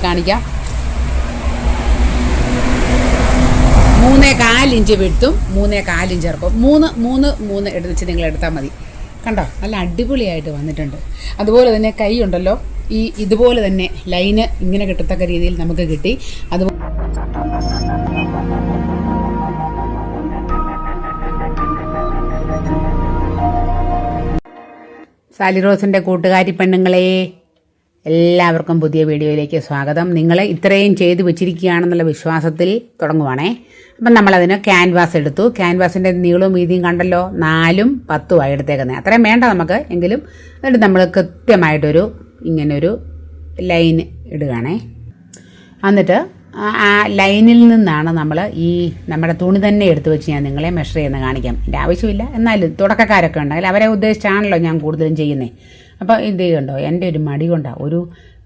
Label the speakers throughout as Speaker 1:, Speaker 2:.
Speaker 1: കാണിക്കാം. 3.25 ഇഞ്ച് വിട്ടും 3.25 ഇഞ്ച് ഇറക്കും. മൂന്ന് എടുത്ത് നിങ്ങൾ എടുത്താൽ മതി. കണ്ടോ, നല്ല അടിപൊളിയായിട്ട് വന്നിട്ടുണ്ട്. അതുപോലെ തന്നെ കൈ ഉണ്ടല്ലോ, ഇതുപോലെ തന്നെ ലൈന് ഇങ്ങനെ കിട്ടത്തക്ക രീതിയിൽ നമുക്ക് കിട്ടി. അതുപോലെ സാലി റോസിൻ്റെ കൂട്ടുകാരി പെണ്ണുങ്ങളെ, എല്ലാവർക്കും പുതിയ വീഡിയോയിലേക്ക് സ്വാഗതം. നിങ്ങൾ ഇത്രയും ചെയ്ത് വെച്ചിരിക്കുകയാണെന്നുള്ള വിശ്വാസത്തിൽ തുടങ്ങുവാണേ. അപ്പം നമ്മളതിന് ക്യാൻവാസ് എടുത്തു. ക്യാൻവാസിൻ്റെ നീളവും വീതിയും കണ്ടല്ലോ, 4ഉം 10ഉം എടുത്തേക്കുന്നത്. അത്രയും വേണ്ട നമുക്ക്, എങ്കിലും എന്നിട്ട് നമ്മൾ കൃത്യമായിട്ടൊരു ഇങ്ങനൊരു ലൈൻ ഇടുകയാണേ. എന്നിട്ട് ആ ലൈനിൽ നിന്നാണ് നമ്മൾ നമ്മുടെ തുണി തന്നെ എടുത്ത് വെച്ച് ഞാൻ നിങ്ങളെ മെഷർ ചെയ്യുന്ന കാണിക്കാം. ഇതിൻ്റെ ആവശ്യമില്ല, എന്നാലും തുടക്കക്കാരൊക്കെ ഉണ്ടെങ്കിൽ അവരെ ഉദ്ദേശിച്ചാണല്ലോ ഞാൻ കൂടുതലും ചെയ്യുന്നത്. അപ്പോൾ ഇത് കണ്ടോ, എൻ്റെ ഒരു മടി കൊണ്ടാണ്. ഒരു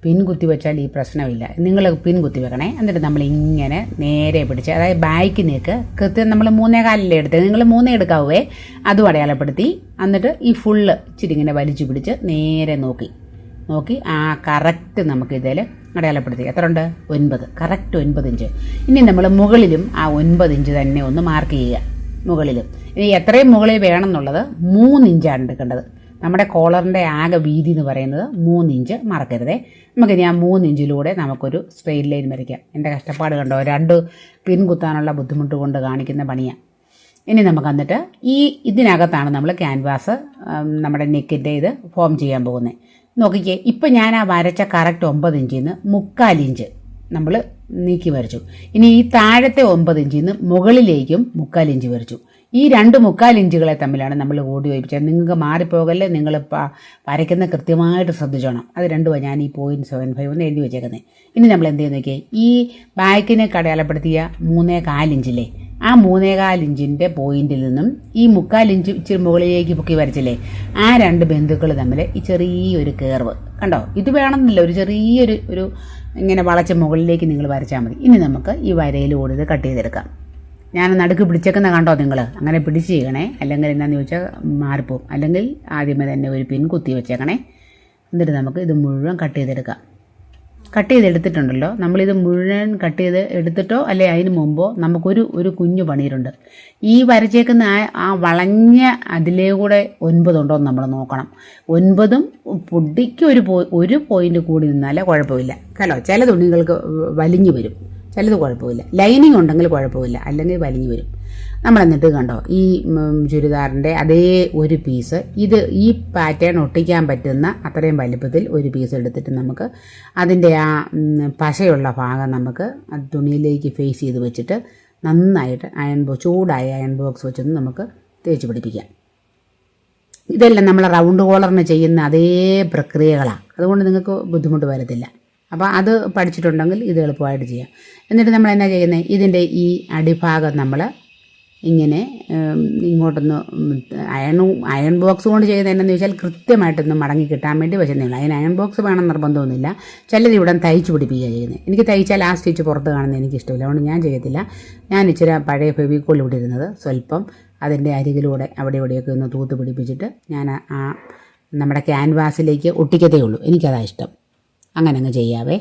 Speaker 1: പിൻ കുത്തി വെച്ചാൽ ഈ പ്രശ്നമില്ല. നിങ്ങൾ പിൻ കുത്തി വെക്കണേ. എന്നിട്ട് നമ്മൾ ഇങ്ങനെ നേരെ പിടിച്ച്, അതായത് ബാക്കിനേക്ക് കൃത്യം നമ്മൾ 3.25 എടുത്ത്, നിങ്ങൾ 3 എടുക്കാവേ, അതും അടയാളപ്പെടുത്തി. എന്നിട്ട് ഈ ഫുള്ള് ഇച്ചിരി ഇങ്ങനെ വലിച്ചു പിടിച്ച് നേരെ നോക്കി ആ കറക്റ്റ് നമുക്ക് ഇതിൽ അടയാളപ്പെടുത്തി. എത്ര ഉണ്ട്? 9. Correct 9 inch. ഇനി നമ്മൾ മുകളിലും ആ 9 ഇഞ്ച് തന്നെ ഒന്ന് മാർക്ക് ചെയ്യുക. മുകളിലും ഇനി എത്രയും മുകളിൽ വേണം എന്നുള്ളത് 3 ഇഞ്ചാണ് എടുക്കേണ്ടത്. നമ്മുടെ കോളറിൻ്റെ ആകെ വീതി എന്ന് പറയുന്നത് 3 ഇഞ്ച് മറക്കരുതേ. നമുക്കിനി ആ 3 ഇഞ്ചിലൂടെ നമുക്കൊരു സ്ട്രെയിറ്റ് ലൈൻ വരയ്ക്കാം. എൻ്റെ കഷ്ടപ്പാട് കണ്ടോ, 2 പിൻ കുത്താനുള്ള ബുദ്ധിമുട്ട് കൊണ്ട് കാണിക്കുന്ന പണിയാണ്. ഇനി നമുക്ക് എന്നിട്ട് ഇതിനകത്താണ് നമ്മൾ ക്യാൻവാസ് നമ്മുടെ നെക്കിൻ്റെ ഇത് ഫോം ചെയ്യാൻ പോകുന്നത്. നോക്കിക്കേ, ഇപ്പം ഞാൻ ആ വരച്ച കറക്റ്റ് 9 ഇഞ്ചിൽ നിന്ന് 3/4 ഇഞ്ച് നമ്മൾ നീക്കി വരച്ചു. ഇനി ഈ താഴത്തെ 9 ഇഞ്ചിൽ നിന്ന് മുകളിലേക്കും 3/4 ഇഞ്ച് വരച്ചു. ഈ 2 3/4 ഇഞ്ചുകളെ തമ്മിലാണ് നമ്മൾ കൂടി വയ്പ്പിച്ചത്. നിങ്ങൾക്ക് മാറിപ്പോകല്ലേ, നിങ്ങൾ വരയ്ക്കുന്ന കൃത്യമായിട്ട് ശ്രദ്ധിച്ചോണം. അത് രണ്ടുമാണ് ഞാൻ ഈ 0.75 ഒന്ന് എഴുതി വെച്ചേക്കുന്നത്. ഇനി നമ്മൾ എന്ത് ചെയ്യുന്ന നോക്കിയേ, ഈ ബാക്കിനെ അടയാളപ്പെടുത്തിയ 3.25 ഇഞ്ചില്ലേ, ആ 3.25 ഇഞ്ചിൻ്റെ പോയിന്റിൽ നിന്നും ഈ 3/4 ഇഞ്ച് ഇച്ചിരി മുകളിലേക്ക് പൊക്കി വരച്ചില്ലേ, ആ 2 ബിന്ദുക്കൾ തമ്മിൽ ഈ ചെറിയൊരു കർവ് കണ്ടോ. ഇത് വേണമെന്നില്ല, ഒരു ചെറിയൊരു ഇങ്ങനെ വളച്ച് മുകളിലേക്ക് നിങ്ങൾ വരച്ചാൽ മതി. ഇനി നമുക്ക് ഈ വരയിലൂടെ ഇത് കട്ട് ചെയ്തെടുക്കാം. ഞാൻ നടുക്ക് പിടിച്ചേക്കുന്ന കണ്ടോ നിങ്ങൾ, അങ്ങനെ പിടിച്ച് ചെയ്യണേ, അല്ലെങ്കിൽ എന്താണെന്ന് ചോദിച്ചാൽ മാറിപ്പോവും. അല്ലെങ്കിൽ ആദ്യമേ തന്നെ ഒരു പിൻ കുത്തി വെച്ചേക്കണേ. എന്നിട്ട് നമുക്ക് ഇത് മുഴുവൻ കട്ട് ചെയ്തെടുക്കാം. കട്ട് ചെയ്തെടുത്തിട്ടുണ്ടല്ലോ, നമ്മളിത് മുഴുവൻ കട്ട് ചെയ്ത് എടുത്തിട്ടോ അല്ലെ അതിന് മുമ്പോ നമുക്കൊരു കുഞ്ഞു പണിയുണ്ട്. ഈ വരച്ചേക്കുന്ന ആ വളഞ്ഞ അതിലേ കൂടെ 9 ഉണ്ടോ എന്ന് നമ്മൾ നോക്കണം. 9ഉം പൊടിക്ക് ഒരു പോയിന്റ് കൂടി നിന്നാലേ കുഴപ്പമില്ല. കലോ, ചില തുണികൾക്ക് വലിഞ്ഞു വരും, ചിലത് കുഴപ്പമില്ല. ലൈനിങ് ഉണ്ടെങ്കിൽ കുഴപ്പമില്ല, അല്ലെങ്കിൽ വലിഞ്ഞു വരും. നമ്മളെന്നിട്ട് കണ്ടോ, ഈ ചുരിദാറിൻ്റെ അതേ ഒരു പീസ്, ഈ പാറ്റേൺ ഒട്ടിക്കാൻ പറ്റുന്ന അത്രയും വലുപ്പത്തിൽ ഒരു പീസ് എടുത്തിട്ട് നമുക്ക് അതിൻ്റെ ആ പശയുള്ള ഭാഗം നമുക്ക് തുണിയിലേക്ക് ഫേസ് ചെയ്ത് വെച്ചിട്ട് നന്നായിട്ട് ചൂടായ അയൺ ബോക്സ് വെച്ചൊന്ന് നമുക്ക് തേച്ച് പിടിപ്പിക്കാം. ഇതെല്ലാം നമ്മൾ റൗണ്ട് കോളറിന് ചെയ്യുന്ന അതേ പ്രക്രിയകളാണ്. അതുകൊണ്ട് നിങ്ങൾക്ക് ബുദ്ധിമുട്ട് വരത്തില്ല. അപ്പോൾ അത് പഠിച്ചിട്ടുണ്ടെങ്കിൽ ഇത് എളുപ്പമായിട്ട് ചെയ്യാം. എന്നിട്ട് നമ്മൾ എന്നാ ചെയ്യുന്നത്, ഇതിൻ്റെ ഈ അടിഭാഗം നമ്മൾ ഇങ്ങനെ ഇങ്ങോട്ടൊന്ന് അയൺ ബോക്സ് കൊണ്ട് ചെയ്യുന്നത് എന്നാന്ന് ചോദിച്ചാൽ കൃത്യമായിട്ടൊന്ന് മടങ്ങി കിട്ടാൻ വേണ്ടി വെച്ചെന്നുള്ളൂ. അതിന് അയൺ ബോക്സ് വേണം നിർബന്ധമൊന്നുമില്ല. ചിലർ ഇവിടെ തയ്ച്ച് പിടിപ്പിക്കുക ചെയ്യുന്നത്. എനിക്ക് തയ്ച്ചാൽ ആ സ്റ്റിച്ച് പുറത്ത് കാണുന്നത് എനിക്കിഷ്ടമില്ല, അതുകൊണ്ട് ഞാൻ ചെയ്യത്തില്ല. ഞാൻ ഇച്ചിരി പഴയ ഫെവിക്കോൾ ഇവിടെ ഇരുന്നത് സ്വല്പം അതിൻ്റെ അരികിലൂടെ അവിടെ ഇവിടെയൊക്കെ ഒന്ന് തൂത്ത് പിടിപ്പിച്ചിട്ട് ഞാൻ ആ നമ്മുടെ ക്യാൻവാസിലേക്ക് ഒട്ടിക്കത്തേ ഉള്ളൂ. എനിക്കതാണ് ഇഷ്ടം. അങ്ങനെ അങ്ങ് ചെയ്യാവേ.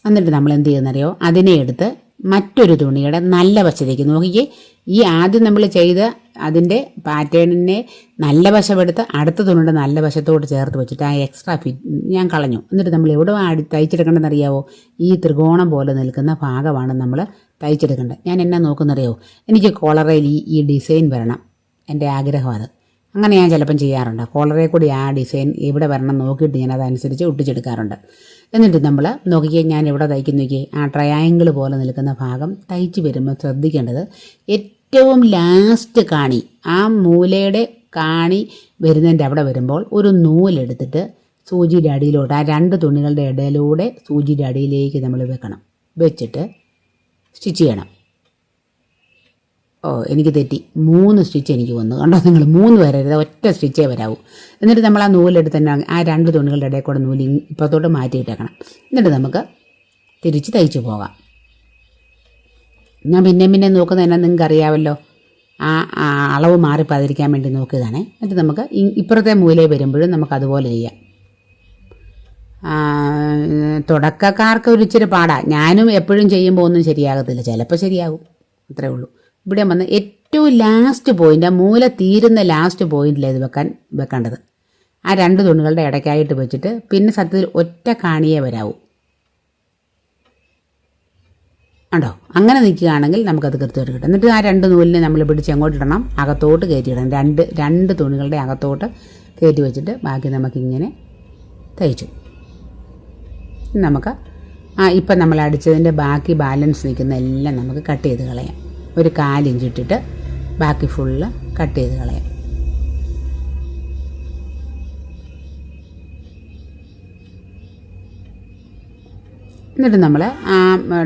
Speaker 1: എന്നിട്ട് നമ്മൾ എന്ത് ചെയ്യുന്നറിയോ, അതിനെ എടുത്ത് മറ്റൊരു തുണിയുടെ നല്ല വശത്തേക്ക് നോക്കിക്കേ. ഈ ആദ്യം നമ്മൾ ചെയ്ത് അതിൻ്റെ പാറ്റേണിനെ നല്ല വശമെടുത്ത് അടുത്ത തുണിയുടെ നല്ല വശത്തോട് ചേർത്ത് വെച്ചിട്ട് ആ എക്സ്ട്രാ ഫിറ്റ് ഞാൻ കളഞ്ഞു. എന്നിട്ട് നമ്മൾ എവിടെ തയ്ച്ചെടുക്കേണ്ടതെന്ന് അറിയാവോ, ഈ ത്രികോണം പോലെ നിൽക്കുന്ന ഭാഗമാണ് നമ്മൾ തയ്ച്ചെടുക്കേണ്ടത്. ഞാൻ എന്നാ നോക്കുന്നറിയോ, എനിക്ക് കോളറയിൽ ഈ ഡിസൈൻ വരണം, എൻ്റെ ആഗ്രഹം അത്. അങ്ങനെ ഞാൻ ചിലപ്പം ചെയ്യാറുണ്ട്. കോളറേ കൂടി ആ ഡിസൈൻ എവിടെ വരണം നോക്കിയിട്ട് ഞാൻ അതനുസരിച്ച് ഒട്ടിച്ചെടുക്കാറുണ്ട്. എന്നിട്ട് നമ്മൾ നോക്കിക്കേ, ഞാൻ എവിടെ തയ്ക്കുന്നു നോക്കിയേ, ആ ട്രയാങ്കിൾ പോലെ നിൽക്കുന്ന ഭാഗം തയ്ച്ച് വരുമ്പോൾ ശ്രദ്ധിക്കേണ്ടത് ഏറ്റവും ലാസ്റ്റ് കാണി, ആ മൂലയുടെ കാണി വരുന്നതിൻ്റെ അവിടെ വരുമ്പോൾ ഒരു നൂലെടുത്തിട്ട് സൂചിയുടെ അടിയിലോട്ട് ആ 2 തുണികളുടെ ഇടയിലൂടെ സൂചിയുടെ അടിയിലേക്ക് നമ്മൾ വെച്ചിട്ട് സ്റ്റിച്ച് ചെയ്യണം. എനിക്ക് തെറ്റി, 3 സ്റ്റിച്ച് എനിക്ക് വന്നു കണ്ടോ. നിങ്ങൾ 3 വരരുത്, ഒറ്റ സ്റ്റിച്ചേ വരാവൂ. എന്നിട്ട് നമ്മൾ ആ നൂലെടുത്ത് തന്നെ ആ 2 തുണികളുടെ ഇടയിൽ കൂടെ നൂല് ഇപ്പത്തോട്ട് മാറ്റിയിട്ടേക്കണം. എന്നിട്ട് നമുക്ക് തിരിച്ച് തയ്ച്ചു പോകാം. ഞാൻ പിന്നെ നോക്കുന്നത് എന്നാ നിങ്ങൾക്ക് അറിയാമല്ലോ, ആ അളവ് മാറിപ്പാതിരിക്കാൻ വേണ്ടി നോക്കിയതാണേ. എന്നിട്ട് നമുക്ക് ഇപ്പുറത്തെ മൂലയിൽ വരുമ്പോഴും നമുക്ക് അതുപോലെ ചെയ്യാം. തുടക്കക്കാർക്ക് ഒരു ഇച്ചിരി പാടാ. ഞാനും എപ്പോഴും ചെയ്യുമ്പോൾ ഒന്നും ശരിയാകത്തില്ല, ചിലപ്പോൾ ശരിയാകും, അത്രേ ഉള്ളൂ. ഇവിടെ വന്ന് ഏറ്റവും ലാസ്റ്റ് പോയിൻ്റ്, ആ മൂല തീരുന്ന ലാസ്റ്റ് പോയിന്റിലാണ് ഇത് വെക്കേണ്ടത്. ആ 2 തുണികളുടെ ഇടയ്ക്കായിട്ട് വെച്ചിട്ട് പിന്നെ സത്യത്തിൽ ഒറ്റ കാണിയേ വരാവൂ. ഉണ്ടോ? അങ്ങനെ നിൽക്കുകയാണെങ്കിൽ നമുക്കത് കൃത്യമായിട്ട് കിട്ടും. എന്നിട്ട് ആ 2 നൂലിനെ നമ്മൾ പിടിച്ച് എങ്ങോട്ടിടണം? അകത്തോട്ട് കയറ്റിയിടണം. രണ്ട് തുണികളുടെ അകത്തോട്ട് കയറ്റി വെച്ചിട്ട് ബാക്കി നമുക്കിങ്ങനെ തയ്ച്ചു. നമുക്ക് ഇപ്പം നമ്മൾ അടിച്ചതിൻ്റെ ബാക്കി ബാലൻസ് നിൽക്കുന്ന എല്ലാം നമുക്ക് കട്ട് ചെയ്ത് കളയാം. ഒരു 4 ഇഞ്ച് ഇട്ടിട്ട് ബാക്കി ഫുള്ള് കട്ട് ചെയ്ത് കളയാം. എന്നിട്ട് നമ്മൾ ആ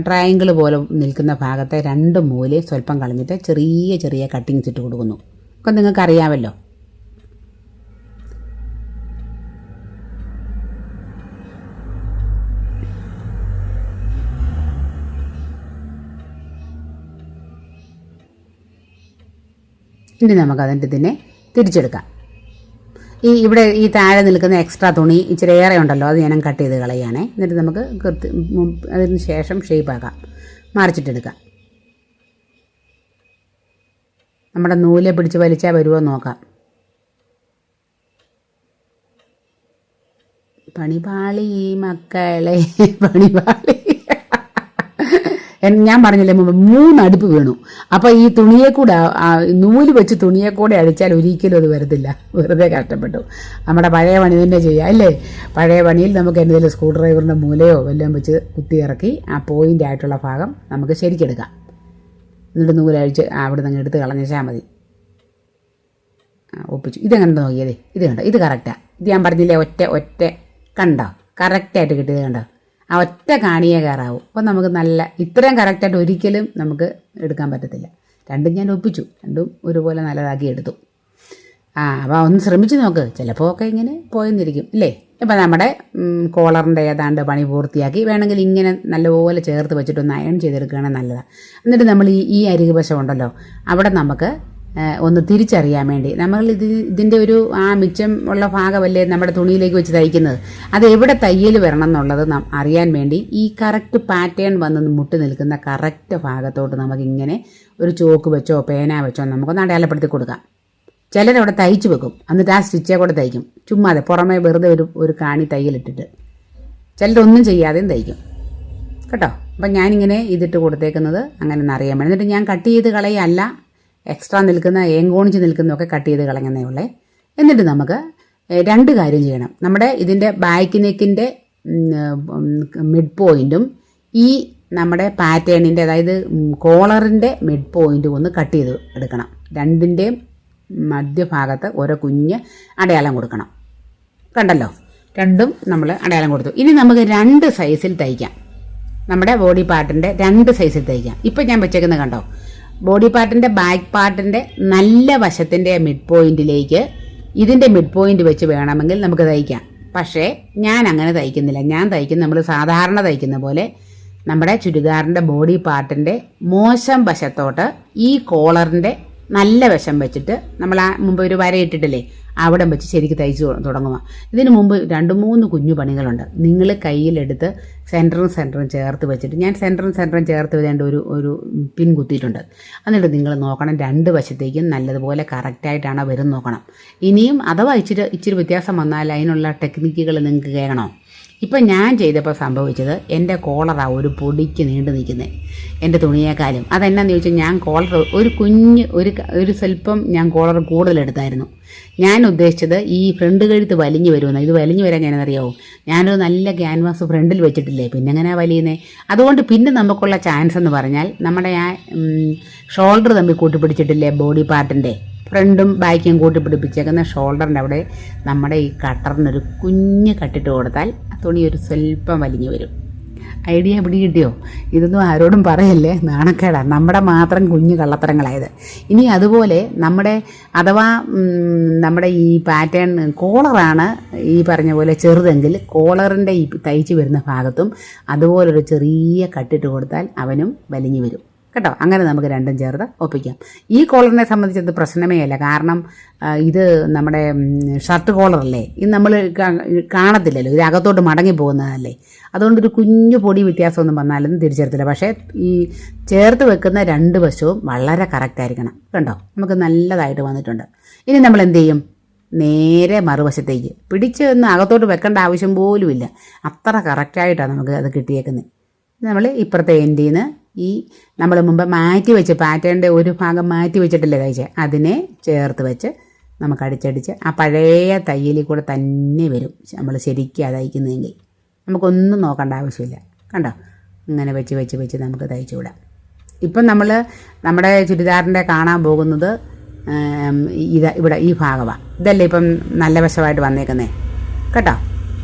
Speaker 1: ട്രയാങ്കിൾ പോലെ നിൽക്കുന്ന ഭാഗത്തെ 2 മൂലയും സ്വല്പം കളഞ്ഞിട്ട് ചെറിയ ചെറിയ കട്ടിങ്സ് ഇട്ട് കൊടുക്കുന്നു. ഒക്കെ നിങ്ങൾക്കറിയാമല്ലോ. ഇനി നമുക്കതിൻ്റെ ഇതിനെ തിരിച്ചെടുക്കാം. ഇവിടെ ഈ താഴെ നിൽക്കുന്ന എക്സ്ട്രാ തുണി ഇച്ചിരി ഏറെ ഉണ്ടല്ലോ, അത് ഞാൻ കട്ട് ചെയ്ത് കളയുകയാണേ. എന്നിട്ട് നമുക്ക് അതിന് ശേഷം ഷേപ്പാക്കാം, മറിച്ചിട്ടെടുക്കാം. നമ്മുടെ നൂലെ പിടിച്ച് വലിച്ചാൽ വരുമോ നോക്കാം. പണിപാളി മക്കളെ, പണിപാളി. ഞാൻ പറഞ്ഞില്ലേ മുമ്പ് 3 അടുപ്പ് വീണു. അപ്പോൾ ഈ തുണിയെ കൂടെ നൂല് വെച്ച് തുണിയെ കൂടെ അടിച്ചാൽ ഒരിക്കലും അത് വരത്തില്ല, വെറുതെ കഷ്ടപ്പെട്ടു. നമ്മുടെ പഴയ പണി തന്നെ ചെയ്യാം അല്ലേ? പഴയ പണിയിൽ നമുക്ക് എന്തെങ്കിലും സ്ക്രൂ ഡ്രൈവറിൻ്റെ മൂലയോ വല്ലതും വെച്ച് കുത്തി ഇറക്കി ആ പോയിൻ്റ് ആയിട്ടുള്ള ഭാഗം നമുക്ക് ശരിക്കെടുക്കാം. എന്നിട്ട് നൂലഴിച്ച് അവിടെ നിന്ന് എടുത്ത് കളഞ്ഞാൽ മതി. ഒപ്പിച്ചു. ഇതെങ്ങനെ നോക്കിയതേ? ഇത് കണ്ടോ? ഇത് കറക്റ്റാണ്. ഇത് ഞാൻ പറഞ്ഞില്ലേ ഒറ്റ കണ്ടോ? കറക്റ്റായിട്ട് കിട്ടിയത് കണ്ടോ? ആ ഒറ്റ കാണിയേ കയറാവൂ. അപ്പോൾ നമുക്ക് നല്ല ഇത്രയും കറക്റ്റായിട്ട് ഒരിക്കലും നമുക്ക് എടുക്കാൻ പറ്റത്തില്ല. 2 ഞാൻ ഒപ്പിച്ചു, 2 ഒരുപോലെ നല്ലതാക്കി എടുത്തു. അപ്പോൾ ഒന്ന് ശ്രമിച്ച് നോക്ക്, ചിലപ്പോൾ ഒക്കെ ഇങ്ങനെ പോയെന്നിരിക്കും അല്ലേ? ഇപ്പം നമ്മുടെ കോളറിൻ്റെ ഏതാണ്ട് പണി പൂർത്തിയാക്കി. വേണമെങ്കിൽ ഇങ്ങനെ നല്ലപോലെ ചേർത്ത് വെച്ചിട്ടൊന്ന് അയൺ ചെയ്തെടുക്കുകയാണെങ്കിൽ നല്ലതാണ്. എന്നിട്ട് നമ്മൾ ഈ അരികു വശം ഉണ്ടല്ലോ, അവിടെ നമുക്ക് ഒന്ന് തിരിച്ചറിയാൻ വേണ്ടി നമ്മൾ ഇതിൻ്റെ ഒരു മിച്ചം ഉള്ള ഭാഗമല്ലേ നമ്മുടെ തുണിയിലേക്ക് വെച്ച് തയ്ക്കുന്നത്, അത് എവിടെ തയ്യൽ വരണം എന്നുള്ളത് അറിയാൻ വേണ്ടി ഈ കറക്റ്റ് പാറ്റേൺ വന്ന് മുട്ടി നിൽക്കുന്ന കറക്റ്റ് ഭാഗത്തോട്ട് നമുക്കിങ്ങനെ ഒരു ചോക്ക് വെച്ചോ പേന വെച്ചോ നമുക്കൊന്ന് അടയാളപ്പെടുത്തി കൊടുക്കാം. ചിലരവിടെ തയ്ച്ചു വെക്കും, എന്നിട്ട് ആ സ്റ്റിച്ചേ കൂടെ തയ്ക്കും, ചുമ്മാതെ പുറമേ വെറുതെ ഒരു കാണി തയ്യലിട്ടിട്ട്. ചിലരൊന്നും ചെയ്യാതെയും തയ്ക്കും കേട്ടോ. അപ്പം ഞാനിങ്ങനെ ഇതിട്ട് കൊടുത്തേക്കുന്നത് അങ്ങനെ ഒന്ന് അറിയാൻ വേണ്ടി. എന്നിട്ട് ഞാൻ കട്ട് ചെയ്ത് കളയല്ല, എക്സ്ട്രാ നിൽക്കുന്ന ഏങ്കോണിച്ച് നിൽക്കുന്നതൊക്കെ കട്ട് ചെയ്ത് കളയുന്നേ ഉള്ളേ. എന്നിട്ട് നമുക്ക് 2 കാര്യം ചെയ്യണം. നമ്മുടെ ഇതിൻ്റെ ബാക്ക് നെക്കിൻ്റെ മിഡ് പോയിൻറ്റും ഈ നമ്മുടെ പാറ്റേണിൻ്റെ അതായത് കോളറിൻ്റെ മിഡ് പോയിൻറ്റും ഒന്ന് കട്ട് ചെയ്ത് എടുക്കണം. 2ൻ്റെയും മധ്യഭാഗത്ത് ഓരോ കുഞ്ഞ് അടയാളം കൊടുക്കണം. കണ്ടല്ലോ, 2ഉം നമ്മൾ അടയാളം കൊടുത്തു. ഇനി നമുക്ക് 2 സൈസിൽ തയ്ക്കാം. നമ്മുടെ ബോഡി പാർട്ടിൻ്റെ 2 സൈസിൽ തയ്ക്കാം. ഇപ്പം ഞാൻ വെച്ചേക്കുന്നത് കണ്ടോ, ബോഡി പാർട്ടിൻ്റെ ബാക്ക് പാർട്ടിൻ്റെ നല്ല വശത്തിൻ്റെ മിഡ് പോയിന്റിലേക്ക് ഇതിൻ്റെ മിഡ് പോയിന്റ് വെച്ച് വേണമെങ്കിൽ നമുക്ക് തയ്ക്കാം. പക്ഷേ ഞാൻ അങ്ങനെ തയ്ക്കുന്നില്ല. ഞാൻ തയ്ക്കുന്ന നമ്മൾ സാധാരണ തയ്ക്കുന്ന പോലെ നമ്മുടെ ചുരിദാറിൻ്റെ ബോഡി പാർട്ടിൻ്റെ മോശം വശത്തോട്ട് ഈ കോളറിൻ്റെ നല്ല വശം വെച്ചിട്ട് നമ്മൾ മുമ്പ് ഒരു വരയിട്ടിട്ടില്ലേ, അവിടെ വെച്ച് ശരിക്കും തയ്ച്ച് തുടങ്ങുക. ഇതിന് മുമ്പ് 2-3 കുഞ്ഞു പണികളുണ്ട്. നിങ്ങൾ കയ്യിലെടുത്ത് സെൻറ്ററും ചേർത്ത് വെച്ചിട്ട്, ഞാൻ സെൻറ്ററും ചേർത്ത് വെച്ചേണ്ട ഒരു പിൻ കുത്തിയിട്ടുണ്ട്. എന്നിട്ട് നിങ്ങൾ നോക്കണം 2 വശത്തേക്കും നല്ലതുപോലെ കറക്റ്റായിട്ടാണോ വരും നോക്കണം. ഇനിയും അഥവാ ഇച്ചിരി വ്യത്യാസം വന്നാൽ അതിനുള്ള ടെക്നിക്കുകൾ നിങ്ങൾക്ക് കേൾക്കണോ? ഇപ്പം ഞാൻ ചെയ്തപ്പോൾ സംഭവിച്ചത് എൻ്റെ കോളറാണ് ഒരു പൊടിക്ക് നീണ്ടു നിൽക്കുന്നത് എൻ്റെ തുണിയേക്കാളും. അതെന്നാന്ന് ചോദിച്ചാൽ ഞാൻ കോളർ ഒരു സ്വല്പം ഞാൻ കോളർ കൂടുതലെടുത്തായിരുന്നു. ഞാൻ ഉദ്ദേശിച്ചത് ഈ ഫ്രണ്ട് കഴുത്ത് വലിഞ്ഞു വരുമെന്ന്. ഇത് വലിഞ്ഞു വരാൻ ഞാനറിയാവോ, ഞാനൊരു നല്ല ക്യാൻവാസ് ഫ്രണ്ടിൽ വെച്ചിട്ടില്ലേ, പിന്നെ എങ്ങനെയാണ് വലിയുന്നത്? അതുകൊണ്ട് പിന്നെ നമുക്കുള്ള ചാൻസ് എന്ന് പറഞ്ഞാൽ നമ്മുടെ ആ ഷോൾഡർ തമ്മിൽ കൂട്ടിപ്പിടിച്ചിട്ടില്ലേ, ബോഡി പാർട്ടിൻ്റെ ഫ്രണ്ടും ബാക്കും കൂട്ടിപ്പിടിപ്പിച്ചേക്കുന്ന ഷോൾഡറിൻ്റെ അവിടെ നമ്മുടെ ഈ കട്ടറിനൊരു കുഞ്ഞ് കട്ടിട്ട് കൊടുത്താൽ തുണി ഒരു സ്വല്പം വലിഞ്ഞു വരും. ഐഡിയ പിടി കിട്ടിയോ? ഇതൊന്നും ആരോടും പറയല്ലേ, നാണക്കേടാണ്, നമ്മുടെ മാത്രം കുഞ്ഞു കള്ളത്തരങ്ങളായത്. ഇനി അതുപോലെ അഥവാ നമ്മുടെ ഈ പാറ്റേൺ കോളറാണ് ഈ പറഞ്ഞ പോലെ ചെറുതെങ്കിൽ കോളറിൻ്റെ ഈ തയ്ച്ച് വരുന്ന ഭാഗത്തും അതുപോലൊരു ചെറിയ കട്ടിട്ട് കൊടുത്താൽ അവനും വലിഞ്ഞു വരും. കേട്ടോ. അങ്ങനെ നമുക്ക് രണ്ടും ചേർത്ത് ഒപ്പിക്കാം. ഈ കോളറിനെ സംബന്ധിച്ചത് പ്രശ്നമേ അല്ല. കാരണം ഇത് നമ്മുടെ ഷർട്ട് കോളറല്ലേ, ഇത് നമ്മൾ കാണത്തില്ലല്ലോ, ഇത് അകത്തോട്ട് മടങ്ങി പോകുന്നതല്ലേ. അതുകൊണ്ടൊരു കുഞ്ഞു പൊടി വ്യത്യാസമൊന്നും വന്നാലൊന്നും തിരിച്ചറിയത്തില്ല. പക്ഷേ ഈ ചേർത്ത് വെക്കുന്ന രണ്ട് വശവും വളരെ കറക്റ്റായിരിക്കണം. കണ്ടോ, നമുക്ക് നല്ലതായിട്ട് വന്നിട്ടുണ്ട്. ഇനി നമ്മൾ എന്ത് ചെയ്യും, നേരെ മറുവശത്തേക്ക് പിടിച്ച് ഒന്ന് അകത്തോട്ട് വെക്കേണ്ട ആവശ്യം പോലുമില്ല. അത്ര കറക്റ്റായിട്ടാണ് നമുക്ക് അത് കിട്ടിയേക്കുന്നത്. നമ്മൾ ഇപ്പുറത്തെ എൻഡിൽ നിന്ന് ഈ നമ്മൾ മുമ്പ് മാറ്റി വെച്ച് പാറ്റേണിൻ്റെ ഒരു ഭാഗം മാറ്റി വെച്ചിട്ടില്ലേ തയ്ച്ചേ, അതിനെ ചേർത്ത് വെച്ച് നമുക്ക് അടിച്ചടിച്ച് ആ പഴയ തയ്യലിൽ കൂടെ തന്നെ വരും. നമ്മൾ ശരിക്കും തയ്ക്കുന്നതെങ്കിൽ നമുക്കൊന്നും നോക്കേണ്ട ആവശ്യമില്ല. കണ്ടോ, ഇങ്ങനെ വെച്ച് വെച്ച് വെച്ച് നമുക്ക് തയ്ച്ചു വിടാം. ഇപ്പം നമ്മൾ നമ്മുടെ ചുരിദാറിൻ്റെ കാണാൻ പോകുന്നത് ഇവിടെ ഈ ഭാഗമാണ്. ഇതല്ലേ ഇപ്പം നല്ല വശമായിട്ട് വന്നേക്കുന്നേ കേട്ടോ.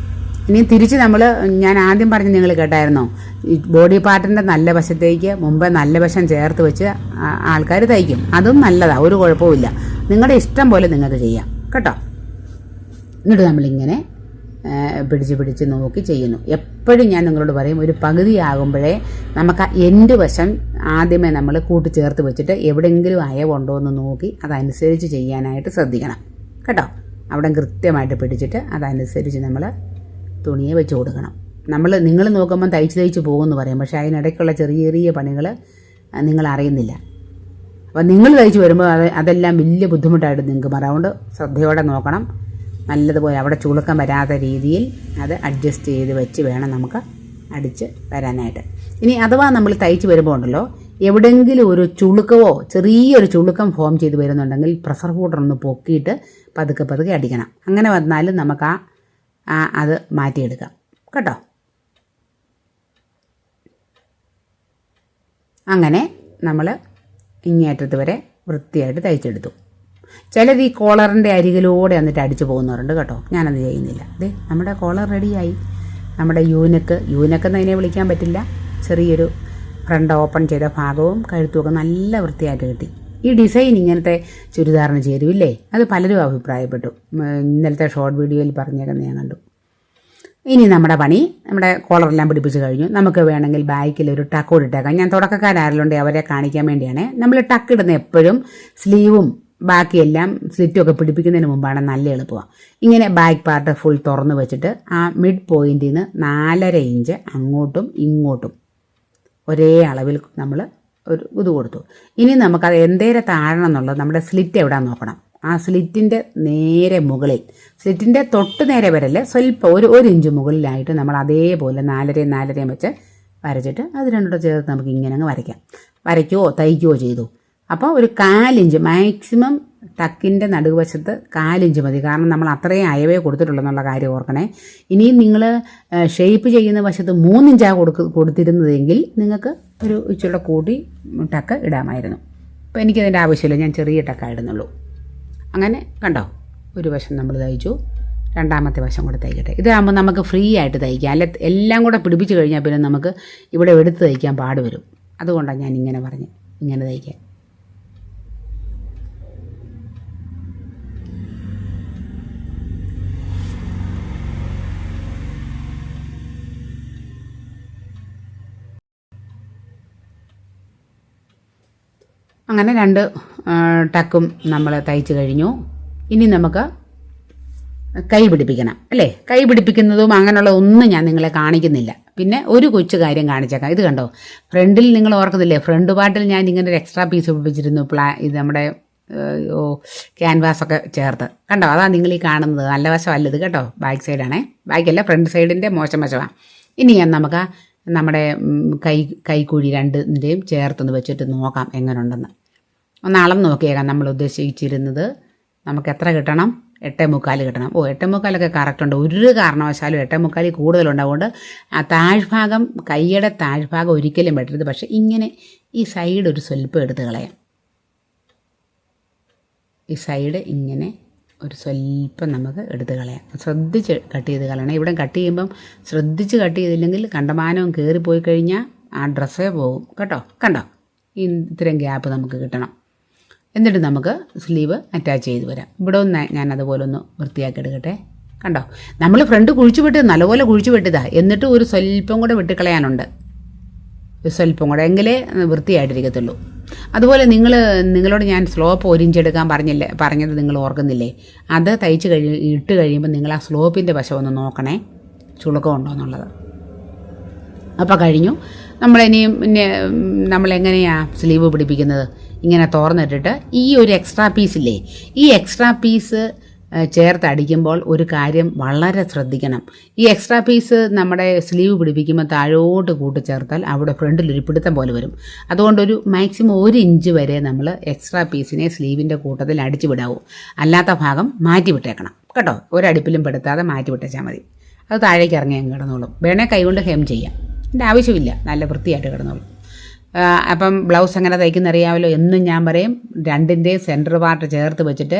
Speaker 1: ഇനി തിരിച്ച് ഞാൻ ആദ്യം പറഞ്ഞ് നിങ്ങൾ കേട്ടായിരുന്നോ, ഈ ബോഡി പാർട്ടിൻ്റെ നല്ല വശത്തേക്ക് മുമ്പേ നല്ല വശം ചേർത്ത് വെച്ച് ആൾക്കാർ തയ്ക്കും. അതും നല്ലതാണ്, ഒരു കുഴപ്പമില്ല. നിങ്ങളുടെ ഇഷ്ടം പോലെ നിങ്ങൾക്ക് ചെയ്യാം കേട്ടോ. എന്നിട്ട് നമ്മളിങ്ങനെ പിടിച്ച് പിടിച്ച് നോക്കി ചെയ്യുന്നു. എപ്പോഴും ഞാൻ നിങ്ങളോട് പറയും, ഒരു പകുതിയാകുമ്പോഴേ നമുക്ക് എൻഡ് വശം ആദ്യമേ നമ്മൾ കൂട്ടിച്ചേർത്ത് വെച്ചിട്ട് എവിടെയെങ്കിലും അയവുണ്ടോ എന്ന് നോക്കി അതനുസരിച്ച് ചെയ്യാനായിട്ട് ശ്രദ്ധിക്കണം കേട്ടോ. അവിടെ കൃത്യമായിട്ട് പിടിച്ചിട്ട് അതനുസരിച്ച് നമ്മൾ തുണിയെ വെച്ച് കൊടുക്കണം. നിങ്ങൾ നോക്കുമ്പം തയ്ച്ച് പോകുമെന്ന് പറയും, പക്ഷേ അതിനിടയ്ക്കുള്ള ചെറിയ ചെറിയ പണികൾ നിങ്ങൾ അറിയുന്നില്ല. അപ്പം നിങ്ങൾ തയ്ച്ച് വരുമ്പോൾ അതെല്ലാം വലിയ ബുദ്ധിമുട്ടായിട്ട് നിങ്ങൾക്ക് മാറും. അതുകൊണ്ട് ശ്രദ്ധയോടെ നോക്കണം. നല്ലതുപോലെ അവിടെ ചുളുക്കം വരാത്ത രീതിയിൽ അത് അഡ്ജസ്റ്റ് ചെയ്ത് വെച്ച് വേണം നമുക്ക് അടിച്ച് വരാനായിട്ട്. ഇനി അഥവാ നമ്മൾ തയ്ച്ച് വരുമ്പോൾ ഉണ്ടല്ലോ, എവിടെയെങ്കിലും ഒരു ചുളുക്കവോ ചെറിയൊരു ചുളുക്കം ഫോം ചെയ്ത് വരുന്നുണ്ടെങ്കിൽ പ്രഷർ ഫൂട്ടർ ഒന്ന് പൊക്കിയിട്ട് പതുക്കെ പതുക്കെ അടിക്കണം. അങ്ങനെ വന്നാലും നമുക്ക് അത് മാറ്റിയെടുക്കാം കേട്ടോ. അങ്ങനെ നമ്മൾ ഇങ്ങേറ്റത്ത് വരെ വൃത്തിയായിട്ട് തയ്ച്ചെടുത്തു. ചിലർ ഈ കോളറിൻ്റെ അരികിലൂടെ വന്നിട്ട് അടിച്ചു പോകുന്നവരുണ്ട് കേട്ടോ. ഞാനത് ചെയ്യുന്നില്ല. നമ്മുടെ കോളർ റെഡിയായി. നമ്മുടെ യൂനക്കെന്ന് അതിനെ വിളിക്കാൻ പറ്റില്ല, ചെറിയൊരു ഫ്രണ്ട് ഓപ്പൺ ചെയ്ത ഭാഗവും കഴുത്തുമൊക്കെ നല്ല വൃത്തിയായിട്ട് കിട്ടി. ഈ ഡിസൈൻ ഇങ്ങനത്തെ ചുരിദാറിന് ചേരുവില്ലേ, അത് പലരും അഭിപ്രായപ്പെട്ടു. ഇന്നലത്തെ ഷോർട്ട് വീഡിയോയിൽ പറഞ്ഞേക്കുന്നത് ഞാൻ കണ്ടു. ഇനി നമ്മുടെ കോളറെല്ലാം പിടിപ്പിച്ച് കഴിഞ്ഞു. നമുക്ക് വേണമെങ്കിൽ ബാക്കിൽ ഒരു ടക്ക് ഇട്ടേക്കാം. ഞാൻ തുടക്കക്കാരാരെല്ലാം അവരെ കാണിക്കാൻ വേണ്ടിയാണ്. നമ്മൾ ടക്ക് ഇടുന്ന എപ്പോഴും സ്ലീവും ബാക്കിയെല്ലാം സ്ലിറ്റും ഒക്കെ പിടിപ്പിക്കുന്നതിന് മുമ്പാണ് നല്ല എളുപ്പമാണ്. ഇങ്ങനെ ബാക്ക് പാർട്ട് ഫുൾ തുറന്ന് വെച്ചിട്ട് ആ മിഡ് പോയിന്റിൽ നിന്ന് 4.5 ഇഞ്ച് അങ്ങോട്ടും ഇങ്ങോട്ടും ഒരേ അളവിൽ നമ്മൾ ഒരു ഇത് കൊടുത്തു. ഇനി നമുക്കത് എന്തേരെ താഴണം എന്നുള്ളത് നമ്മുടെ സ്ലിറ്റ് എവിടെ നോക്കണം. ആ സ്ലിറ്റിൻ്റെ നേരെ മുകളിൽ, സ്ലിറ്റിൻ്റെ തൊട്ട് നേരെ വരല്ലേ, സ്വല്പം ഒരു ഇഞ്ച് മുകളിലായിട്ട് നമ്മൾ അതേപോലെ 4.5 വെച്ച് വരച്ചിട്ട് അത് രണ്ടുകൂടെ ചേർത്ത് നമുക്ക് ഇങ്ങനെ അങ്ങ് വരയ്ക്കുകയോ തയ്ക്കുകയോ ചെയ്തു. അപ്പോൾ ഒരു 4 ഇഞ്ച് മാക്സിമം ടക്കിൻ്റെ നടുവശത്ത് 4 ഇഞ്ച് മതി. കാരണം നമ്മൾ അത്രയും അയവേ കൊടുത്തിട്ടുള്ളതെന്നുള്ള കാര്യം ഓർക്കണേ. ഇനിയും നിങ്ങൾ ഷേപ്പ് ചെയ്യുന്ന വശത്ത് 3 ഇഞ്ചാണ് കൊടുത്തിരുന്നതെങ്കിൽ നിങ്ങൾക്ക് ഒരു ഇച്ചിരി കൂടി ടക്ക് ഇടാമായിരുന്നു. അപ്പോൾ എനിക്കതിൻ്റെ ആവശ്യമില്ല, ഞാൻ ചെറിയ ടക്ക ഇടുന്നുള്ളൂ. അങ്ങനെ കണ്ടോ, ഒരു വശം നമ്മൾ തയ്ച്ചു, രണ്ടാമത്തെ വശം കൂടെ തയ്ക്കട്ടെ. ഇതാകുമ്പോൾ നമുക്ക് ഫ്രീ ആയിട്ട് തയ്ക്കാം. അല്ല എല്ലാം കൂടെ പിടിപ്പിച്ച് കഴിഞ്ഞാൽ പിന്നെ നമുക്ക് ഇവിടെ എടുത്ത് തയ്ക്കാൻ പാട് വരും. അതുകൊണ്ടാണ് ഞാൻ ഇങ്ങനെ പറഞ്ഞ് ഇങ്ങനെ തയ്ക്കാൻ. അങ്ങനെ 2 ടക്കും നമ്മൾ തയ്ച്ച് കഴിഞ്ഞു. ഇനി നമുക്ക് കൈ പിടിപ്പിക്കണം അല്ലേ. കൈ പിടിപ്പിക്കുന്നതും അങ്ങനെയുള്ള ഒന്നും ഞാൻ നിങ്ങളെ കാണിക്കുന്നില്ല. പിന്നെ ഒരു കൊച്ചു കാര്യം കാണിച്ചേക്കാം. ഇത് കണ്ടോ, ഫ്രണ്ടിൽ നിങ്ങൾ ഓർക്കുന്നില്ലേ, ഫ്രണ്ട് പാർട്ടിൽ ഞാൻ ഇങ്ങനെ ഒരു എക്സ്ട്രാ പീസ് പിടിപ്പിച്ചിരുന്നു. ഇത് നമ്മുടെ ക്യാൻവാസൊക്കെ ചേർത്ത് കണ്ടോ. അതാണ് നിങ്ങൾ ഈ കാണുന്നത്. നല്ല വശമല്ലത് കേട്ടോ, ബാക്ക് സൈഡാണേ, ബാക്കല്ല ഫ്രണ്ട് സൈഡിൻ്റെ മോശം വശമാണ്. ഇനി നമുക്ക് നമ്മുടെ കൈക്കുഴി രണ്ടിൻ്റെയും ചേർത്തൊന്ന് വെച്ചിട്ട് നോക്കാം എങ്ങനെയുണ്ടെന്ന്. ഒന്ന് അളന്ന് നോക്കിയേക്കാം. നമ്മൾ ഉദ്ദേശിച്ചിരുന്നത് നമുക്ക് എത്ര കിട്ടണം, 8.25 കിട്ടണം. 8.25 കറക്റ്റ് ഉണ്ട്. ഒരു കാരണവശാലും 8.25 കൂടുതലുണ്ടാവുകൊണ്ട് ആ താഴ്ഭാഗം, കൈയുടെ താഴ്ഭാഗം ഒരിക്കലും വെട്ടരുത്. പക്ഷേ ഇങ്ങനെ ഈ സൈഡ് ഒരു സ്വല്പം എടുത്ത് കളയാം. ഈ സൈഡ് ഇങ്ങനെ ഒരു സ്വല്പം നമുക്ക് എടുത്ത് കളയാം. ശ്രദ്ധിച്ച് കട്ട് ചെയ്ത് കളയണം. ഇവിടെ കട്ട് ചെയ്യുമ്പം ശ്രദ്ധിച്ച് കട്ട് ചെയ്തില്ലെങ്കിൽ കണ്ടമാനവും കയറിപ്പോയി കഴിഞ്ഞാൽ ആ ഡ്രസ്സേ പോകും കേട്ടോ. കണ്ടോ, ഇത്രയും ഗ്യാപ്പ് നമുക്ക് കിട്ടണം. എന്നിട്ട് നമുക്ക് സ്ലീവ് അറ്റാച്ച് ചെയ്ത് വരാം. ഇവിടെ ഒന്ന് ഞാൻ അതുപോലെ ഒന്ന് വൃത്തിയാക്കി എടുക്കട്ടെ. കണ്ടോ, നമ്മൾ ഫ്രണ്ട് കുഴിച്ചു വിട്ട് നല്ലപോലെ കുഴിച്ചു വിട്ടതാ. എന്നിട്ട് ഒരു സ്വല്പം കൂടെ വെട്ടിക്കളയാനുണ്ട്. സ്വല്പം കൂടെ എങ്കിലേ വൃത്തിയായിട്ടിരിക്കത്തുള്ളൂ. അതുപോലെ നിങ്ങളോട് ഞാൻ സ്ലോപ്പ് 1 ഇഞ്ച് എടുക്കാൻ പറഞ്ഞത് നിങ്ങൾ ഓർക്കുന്നില്ലേ? അത് ഇട്ട് കഴിയുമ്പോൾ നിങ്ങൾ ആ സ്ലോപ്പിൻ്റെ വശം ഒന്ന് നോക്കണേ, ചുളുക്കമുണ്ടോ എന്നുള്ളത്. അപ്പോൾ കഴിഞ്ഞു. നമ്മളെങ്ങനെയാണ് സ്ലീവ് പിടിപ്പിക്കുന്നത്? ഇങ്ങനെ തുറന്നിട്ടിട്ട് ഈ ഒരു എക്സ്ട്രാ പീസില്ലേ, ഈ എക്സ്ട്രാ പീസ് ചേർത്തടിക്കുമ്പോൾ ഒരു കാര്യം വളരെ ശ്രദ്ധിക്കണം. ഈ എക്സ്ട്രാ പീസ് നമ്മുടെ സ്ലീവ് പിടിപ്പിക്കുമ്പോൾ താഴോട്ട് കൂട്ടിച്ചേർത്താൽ അവിടെ ഫ്രണ്ടിലൊരു പിടുത്തം പോലെ വരും. അതുകൊണ്ടൊരു മാക്സിമം 1 ഇഞ്ച് വരെ നമ്മൾ എക്സ്ട്രാ പീസിനെ സ്ലീവിൻ്റെ കൂട്ടത്തിൽ അടിച്ചു വിടാവൂ. അല്ലാത്ത ഭാഗം മാറ്റി വിട്ടേക്കണം കേട്ടോ. ഒരടുപ്പിലും പെടുത്താതെ മാറ്റി വിട്ടേച്ചാൽ മതി. അത് താഴേക്ക് ഇറങ്ങി അങ്ങ് കിടന്നോളും. വേണേൽ കൈകൊണ്ട് ഹെം ചെയ്യാം, അതിൻ്റെ ആവശ്യമില്ല, നല്ല വൃത്തിയായിട്ട് കിടന്നോളും. അപ്പം ബ്ലൗസ് എങ്ങനെ തയ്ക്കുന്നറിയാമല്ലോ. എന്നും ഞാൻ പറയും, 2ൻ്റെയും സെൻറ്റർ പാർട്ട് ചേർത്ത് വെച്ചിട്ട്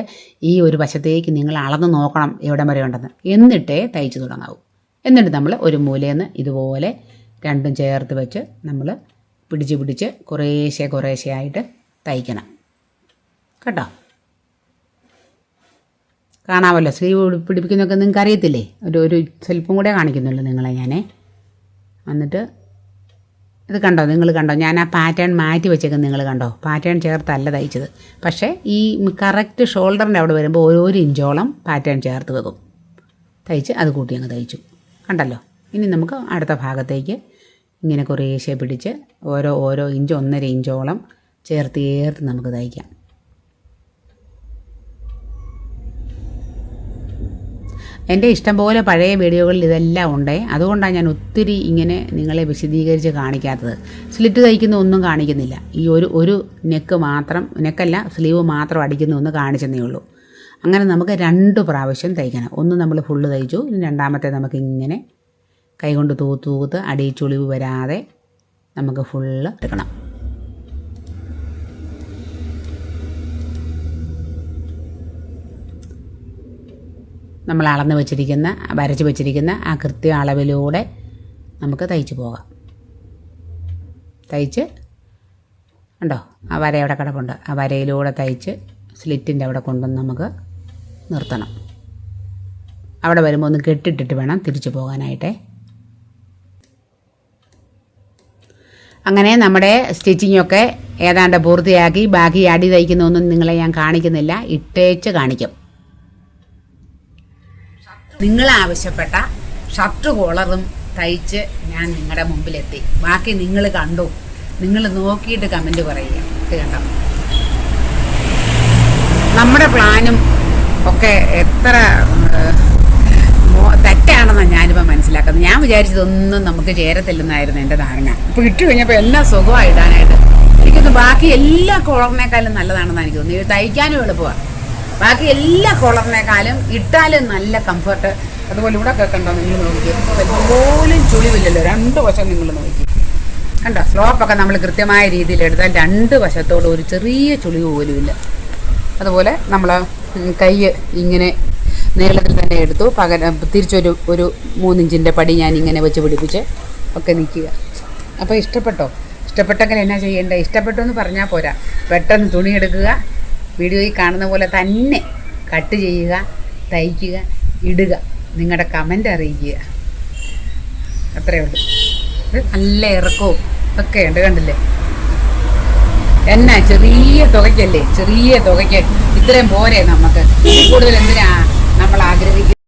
Speaker 1: ഈ ഒരു വശത്തേക്ക് നിങ്ങൾ അളന്ന് നോക്കണം എവിടം വരെ ഉണ്ടെന്ന്, എന്നിട്ടേ തയ്ച്ച് തുടങ്ങാവൂ. എന്നിട്ട് നമ്മൾ ഒരു മൂലയെന്ന് ഇതുപോലെ 2ഉം ചേർത്ത് വെച്ച് നമ്മൾ പിടിച്ച് കുറേശ്ശെ ആയിട്ട് തയ്ക്കണം കേട്ടോ. കാണാമല്ലോ, സ്ലീവ് പിടിപ്പിക്കുന്നതൊക്കെ നിങ്ങൾക്ക് അറിയത്തില്ലേ? ഒരു സ്വല്പം കൂടെ കാണിക്കുന്നുള്ളൂ നിങ്ങളെ ഞാൻ. എന്നിട്ട് ഇത് കണ്ടോ, നിങ്ങൾ കണ്ടോ, ഞാൻ ആ പാറ്റേൺ മാറ്റി വെച്ചേക്കുന്നത് നിങ്ങൾ കണ്ടോ? പാറ്റേൺ ചേർത്തല്ല തയ്ച്ചത്. പക്ഷേ ഈ കറക്റ്റ് ഷോൾഡറിൻ്റെ അവിടെ വരുമ്പോൾ 1 ഇഞ്ചോളം പാറ്റേൺ ചേർത്ത് വെക്കും. തയ്ച്ച് അത് കൂട്ടി അങ്ങ് തയ്ച്ചു. കണ്ടല്ലോ. ഇനി നമുക്ക് അടുത്ത ഭാഗത്തേക്ക് ഇങ്ങനെ കുറേശ്ശെ പിടിച്ച് ഓരോ ഇഞ്ച് 1.5 ഇഞ്ചോളം ചേർത്ത് നമുക്ക് തയ്ക്കാം. എൻ്റെ ഇഷ്ടംപോലെ പഴയ വീഡിയോകളിൽ ഇതെല്ലാം ഉണ്ട്. അതുകൊണ്ടാണ് ഞാൻ ഒത്തിരി ഇങ്ങനെ നിങ്ങളെ വിശദീകരിച്ച് കാണിക്കാത്തത്. സ്ലിറ്റ് തയ്ക്കുന്ന ഒന്നും കാണിക്കുന്നില്ല. ഈ ഒരു നെക്കല്ല സ്ലീവ് മാത്രം അടിക്കുന്ന ഒന്ന് കാണിച്ചെന്നേ ഉള്ളൂ. അങ്ങനെ നമുക്ക് 2 പ്രാവശ്യം തയ്ക്കണം. ഒന്ന് നമ്മൾ ഫുള്ള് തയ്ച്ചു, ഇനി രണ്ടാമത്തെ നമുക്കിങ്ങനെ കൈകൊണ്ട് തൂത്ത് അടിച്ചുളിവ് വരാതെ നമുക്ക് ഫുള്ള് എടുക്കണം. നമ്മൾ വരച്ച് വെച്ചിരിക്കുന്ന ആ കൃത്യ അളവിലൂടെ നമുക്ക് തയ്ച്ച് പോകാം. തയ്ച്ച് ഉണ്ടോ, ആ വര അവിടെ കിടപ്പുണ്ട്. ആ വരയിലൂടെ തയ്ച്ച് സ്ലിറ്റിൻ്റെ അവിടെ കൊണ്ടുവന്ന് നമുക്ക് നിർത്തണം. അവിടെ വരുമ്പോൾ ഒന്ന് കെട്ടിട്ടിട്ട് വേണം തിരിച്ചു പോകാനായിട്ടേ. അങ്ങനെ നമ്മുടെ സ്റ്റിച്ചിങ്ങൊക്കെ ഏതാണ്ട് പൂർത്തിയാക്കി. ബാക്കി അടി തയ്ക്കുന്നൊന്നും നിങ്ങളെ ഞാൻ കാണിക്കുന്നില്ല, ഇട്ടേച്ച് കാണിക്കും. നിങ്ങൾ ആവശ്യപ്പെട്ട ഷർട്ട് കോളറും തയ്ച്ച് ഞാൻ നിങ്ങളുടെ മുമ്പിലെത്തി. ബാക്കി നിങ്ങൾ കണ്ടു, നിങ്ങൾ നോക്കിയിട്ട് കമൻറ്റ് പറയുക. ഇത് കണ്ടോ, നമ്മുടെ പ്ലാനും ഒക്കെ എത്ര തെറ്റാണെന്നാണ് ഞാനിപ്പോൾ മനസ്സിലാക്കുന്നത്. ഞാൻ വിചാരിച്ചതൊന്നും നമുക്ക് ചേരത്തില്ലെന്നായിരുന്നു എൻ്റെ ധാരണ. ഇപ്പോൾ ഇട്ട് കഴിഞ്ഞപ്പോൾ എല്ലാം സുഖമായി ഇടാനായിട്ട്. എനിക്കൊന്ന് ബാക്കി എല്ലാ കോളറിനേക്കാളും നല്ലതാണെന്ന് എനിക്ക് തോന്നി. തയ്ക്കാനും എളുപ്പമാണ്. ബാക്കി എല്ലാ കോളറിനേക്കാളും ഇട്ടാലും നല്ല കംഫർട്ട്. അതുപോലെ ഇവിടെ കേൾക്കണ്ടോ, നിങ്ങൾ നോക്കി പോലും ചുളിവില്ലല്ലോ. 2 വശം നിങ്ങൾ നോക്കി കണ്ടോ. സ്ലോപ്പൊക്കെ നമ്മൾ കൃത്യമായ രീതിയിൽ എടുത്താൽ 2 വശത്തോട് ഒരു ചെറിയ ചുളിവ് പോലുമില്ല. അതുപോലെ നമ്മൾ കൈ ഇങ്ങനെ നീളത്തിൽ തന്നെ എടുത്തു. തിരിച്ചൊരു 3 ഇഞ്ചിൻ്റെ പടി ഞാൻ ഇങ്ങനെ വെച്ച് പിടിപ്പിച്ച് ഒക്കെ നിൽക്കുക. അപ്പോൾ ഇഷ്ടപ്പെട്ടെങ്കിൽ എന്നാ ചെയ്യേണ്ടത്? ഇഷ്ടപ്പെട്ടു എന്ന് പറഞ്ഞാൽ പോരാ, പെട്ടെന്ന് തുണി എടുക്കുക, വീഡിയോയിൽ കാണുന്ന പോലെ തന്നെ കട്ട് ചെയ്യുക, തയ്ക്കുക, ഇടുക, നിങ്ങളുടെ കമൻ്റ് അറിയിക്കുക. അത്രയേ ഉള്ളൂ. ഇത് നല്ല ഇറക്കവും ഒക്കെ ഉണ്ട്, കണ്ടില്ലേ? എന്നാ ചെറിയ തുകയ്ക്ക് ഇത്രയും പോരെ നമുക്ക്. കൂടുതൽ എന്തിനാ നമ്മൾ ആഗ്രഹിക്കുന്നത്?